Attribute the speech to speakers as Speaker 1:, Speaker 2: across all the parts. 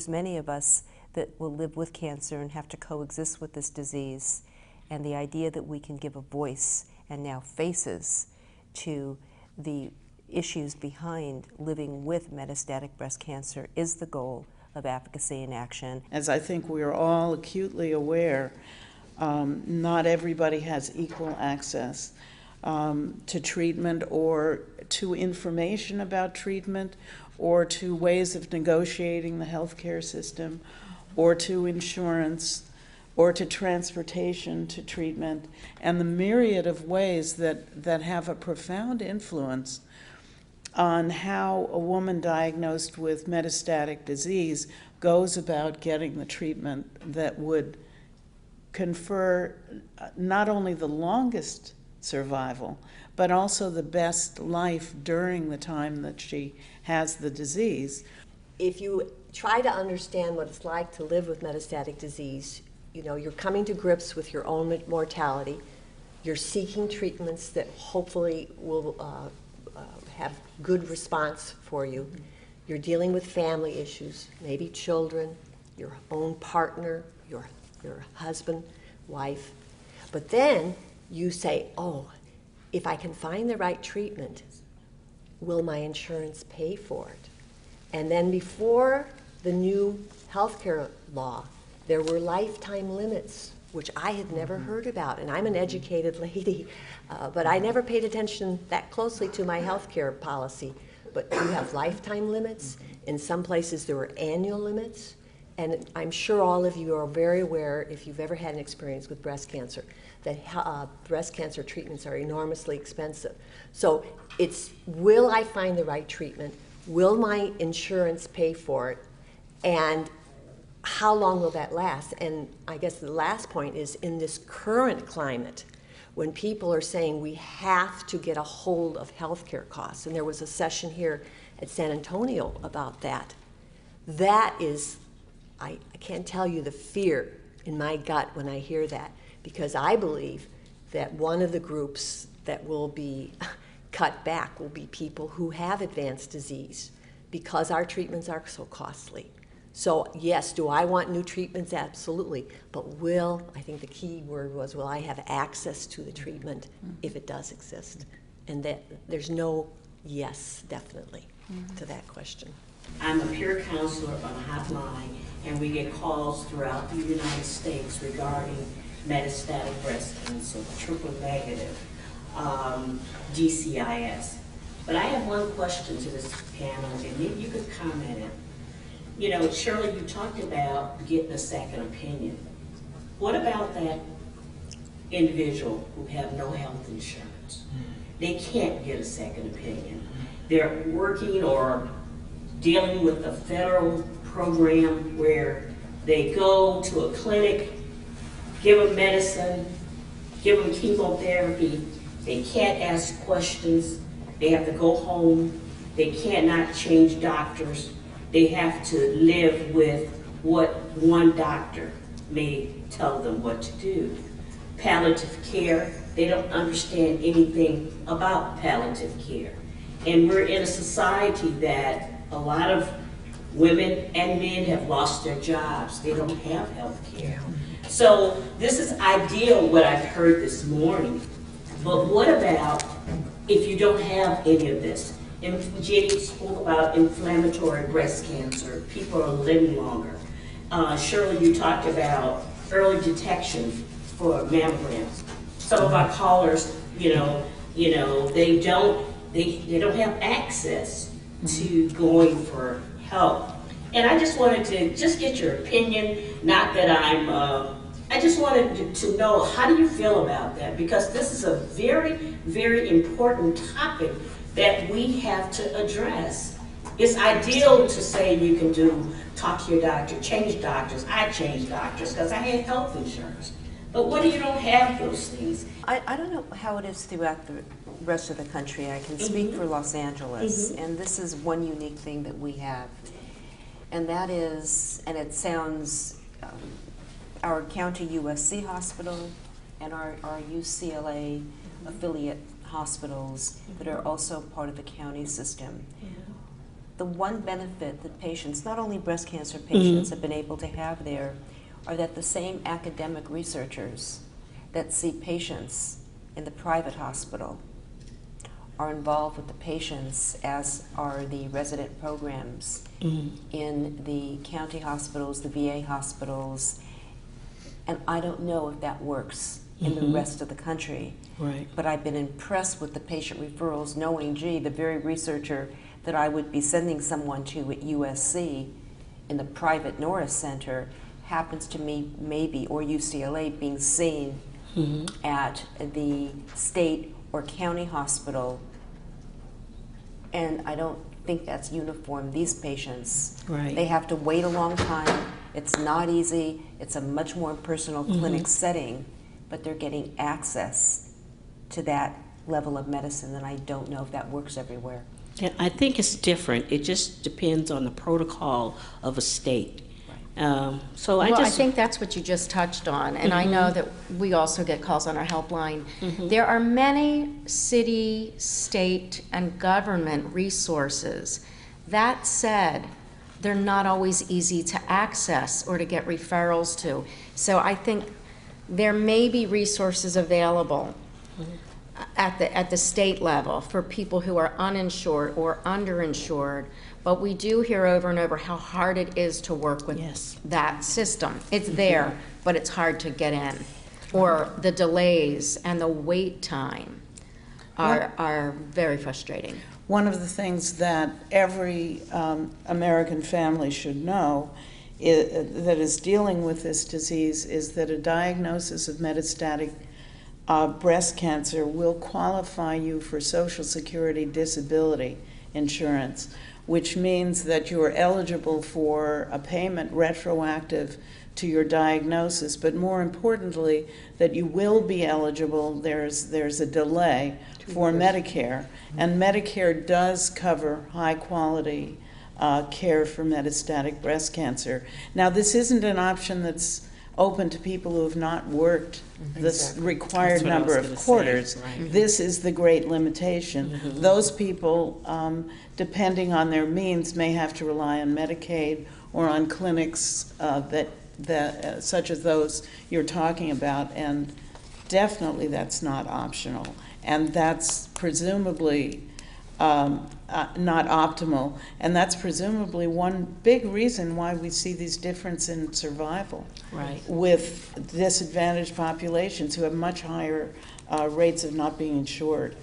Speaker 1: there's many of us that will live with cancer and have to coexist with this disease. And the idea that we can give a voice and now faces to the issues behind living with metastatic breast cancer is the goal of advocacy and action.
Speaker 2: As I think we are all acutely aware, not everybody has equal access to treatment or to information about treatment or to ways of negotiating the healthcare system or to insurance or to transportation to treatment, and the myriad of ways that have a profound influence on how a woman diagnosed with metastatic disease goes about getting the treatment that would confer not only the longest survival, but also the best life during the time that she has the disease.
Speaker 3: If you try to understand what it's like to live with metastatic disease, you know, you're coming to grips with your own mortality, you're seeking treatments that hopefully will have good response for you. You're dealing with family issues, maybe children, your own partner, your husband, wife. But then you say, oh, if I can find the right treatment, will my insurance pay for it? And then before the new healthcare law, there were lifetime limits, which I had never heard about. And I'm an educated lady, but I never paid attention that closely to my healthcare policy. But you have lifetime limits. In some places there were annual limits. And I'm sure all of you are very aware, if you've ever had an experience with breast cancer, that breast cancer treatments are enormously expensive. So it's, will I find the right treatment? Will my insurance pay for it? And how long will that last? And I guess the last point is, in this current climate, when people are saying we have to get a hold of healthcare costs, and there was a session here at San Antonio about that, that is, I can't tell you the fear in my gut when I hear that, because I believe that one of the groups that will be cut back will be people who have advanced disease, because our treatments are so costly. So yes, do I want new treatments? Absolutely. But will, I think the key word was, will I have access to the treatment if it does exist? And that there's no yes, definitely, to that question.
Speaker 4: I'm a peer counselor on a hotline, and we get calls throughout the United States regarding metastatic breast cancer, triple negative, DCIS. But I have one question to this panel, and maybe you could comment it. You know, Shirley, you talked about getting a second opinion. What about that individual who have no health insurance? They can't get a second opinion. They're working or dealing with a federal program where they go to a clinic, give them medicine, give them chemotherapy. They can't ask questions. They have to go home. They cannot change doctors. They have to live with what one doctor may tell them what to do. Palliative care, they don't understand anything about palliative care. And we're in a society that a lot of women and men have lost their jobs. They don't have health care. So this is ideal, what I've heard this morning. But what about if you don't have any of this? And Jenny spoke about inflammatory breast cancer. People are living longer. Shirley, you talked about early detection for mammograms. Some of our callers, they don't have access to going for help. And I just wanted to just get your opinion. Not that I just wanted to know, how do you feel about that? Because this is a very, very important topic that we have to address. It's ideal to say you can talk to your doctor, change doctors. I changed doctors because I had health insurance. But what if you don't have those things?
Speaker 1: I don't know how it is throughout the rest of the country. I can speak for Los Angeles, and this is one unique thing that we have. And that is, and it sounds, our county USC hospital and our UCLA affiliate hospitals that are also part of the county system. the one benefit that patients, not only breast cancer patients, have been able to have there are that the same academic researchers that see patients in the private hospital are involved with the patients, as are the resident programs in the county hospitals, the VA hospitals, and I don't know if that works in the rest of the country.
Speaker 5: Right.
Speaker 1: But I've been impressed with the patient referrals, knowing, gee, the very researcher that I would be sending someone to at USC in the private Norris Center happens to me maybe, or UCLA, being seen at the state or county hospital. And I don't think that's uniform. These patients,
Speaker 5: Right.
Speaker 1: they have to wait a long time. It's not easy. It's a much more personal clinic setting, but they're getting access to that level of medicine, and I don't know if that works everywhere.
Speaker 5: Yeah, I think it's different. It just depends on the protocol of a state. So
Speaker 6: Well, I
Speaker 5: just
Speaker 6: think that's what you just touched on, and I know that we also get calls on our helpline. There are many city, state, and government resources. That said, they're not always easy to access or to get referrals to. So I think there may be resources available at the state level for people who are uninsured or underinsured, but we do hear over and over how hard it is to work with
Speaker 5: Yes.
Speaker 6: that system. It's there, but it's hard to get in. Or the delays and the wait time are very frustrating.
Speaker 2: One of the things that every American family should know that is dealing with this disease is that a diagnosis of metastatic breast cancer will qualify you for Social Security disability insurance, which means that you are eligible for a payment retroactive to your diagnosis, but more importantly, that you will be eligible, there's a delay for Medicare, and Medicare does cover high quality care for metastatic breast cancer. Now, this isn't an option that's open to people who have not worked the required
Speaker 5: That's what I
Speaker 2: number
Speaker 5: was
Speaker 2: of
Speaker 5: gonna say,
Speaker 2: quarters.
Speaker 5: right.
Speaker 2: This is the great limitation. Those people, depending on their means, may have to rely on Medicaid or on clinics that such as those you're talking about, and definitely that's not optional, and that's presumably not optimal, and that's presumably one big reason why we see these difference in survival
Speaker 5: Right.
Speaker 2: with disadvantaged populations who have much higher rates of not being insured.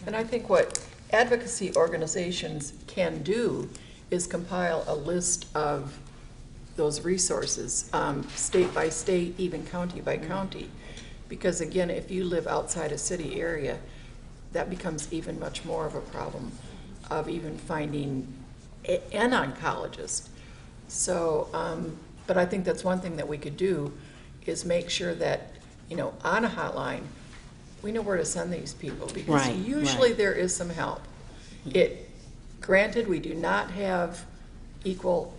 Speaker 7: And I think what advocacy organizations can do is compile a list of those resources, state by state, even county by county. Because again, if you live outside a city area, that becomes even much more of a problem of even finding an oncologist. So, but I think that's one thing that we could do is make sure that, you know, on a hotline, we know where to send these people, because
Speaker 5: Right,
Speaker 7: usually
Speaker 5: right.
Speaker 7: there is some help. Granted, we do not have equal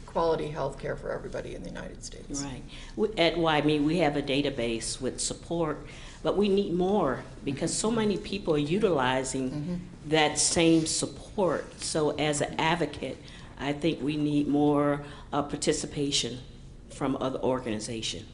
Speaker 7: quality health care for everybody in the United States.
Speaker 5: Right. At YME, we have a database with support, but we need more because so many people are utilizing that same support. So as an advocate, I think we need more participation from other organizations.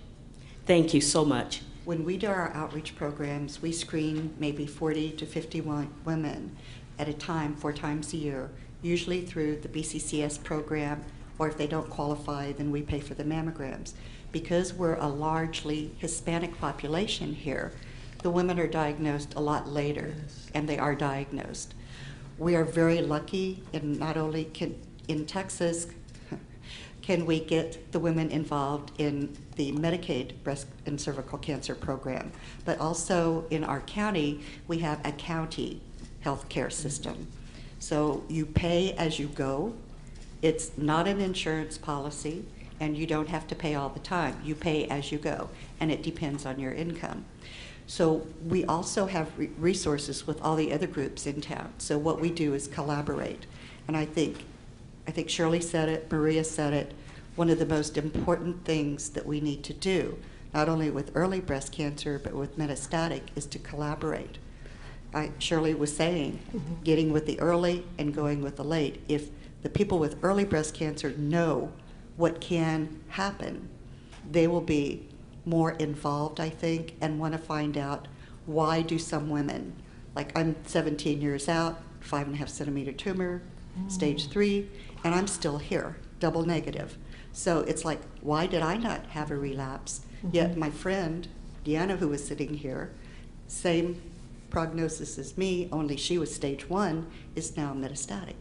Speaker 5: Thank you so much.
Speaker 8: When we do our outreach programs, we screen maybe 40 to 50 women at a time, 4 times a year, usually through the BCCS program, or if they don't qualify, then we pay for the mammograms. Because we're a largely Hispanic population here, the women are diagnosed a lot later, and they are diagnosed. We are very lucky in not only in Texas can we get the women involved in the Medicaid breast and cervical cancer program, but also in our county, we have a county healthcare system. So you pay as you go. It's not an insurance policy, and you don't have to pay all the time. You pay as you go, and it depends on your income. So we also have resources with all the other groups in town. So what we do is collaborate. And I think Shirley said it, Maria said it, one of the most important things that we need to do, not only with early breast cancer, but with metastatic, is to collaborate. Shirley was saying, getting with the early and going with the late. If the people with early breast cancer know what can happen, they will be more involved, I think, and want to find out why do some women, like I'm 17 years out, 5.5 centimeter tumor, stage 3, and I'm still here, double negative. So it's like, why did I not have a relapse? Yet my friend, Deanna, who was sitting here, same prognosis as me, only she was stage 1, is now metastatic.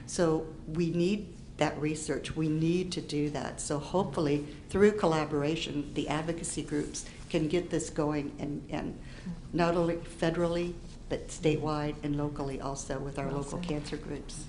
Speaker 8: So we need that research. We need to do that. So hopefully, through collaboration, the advocacy groups can get this going, and not only federally, but statewide and locally also with our local cancer groups.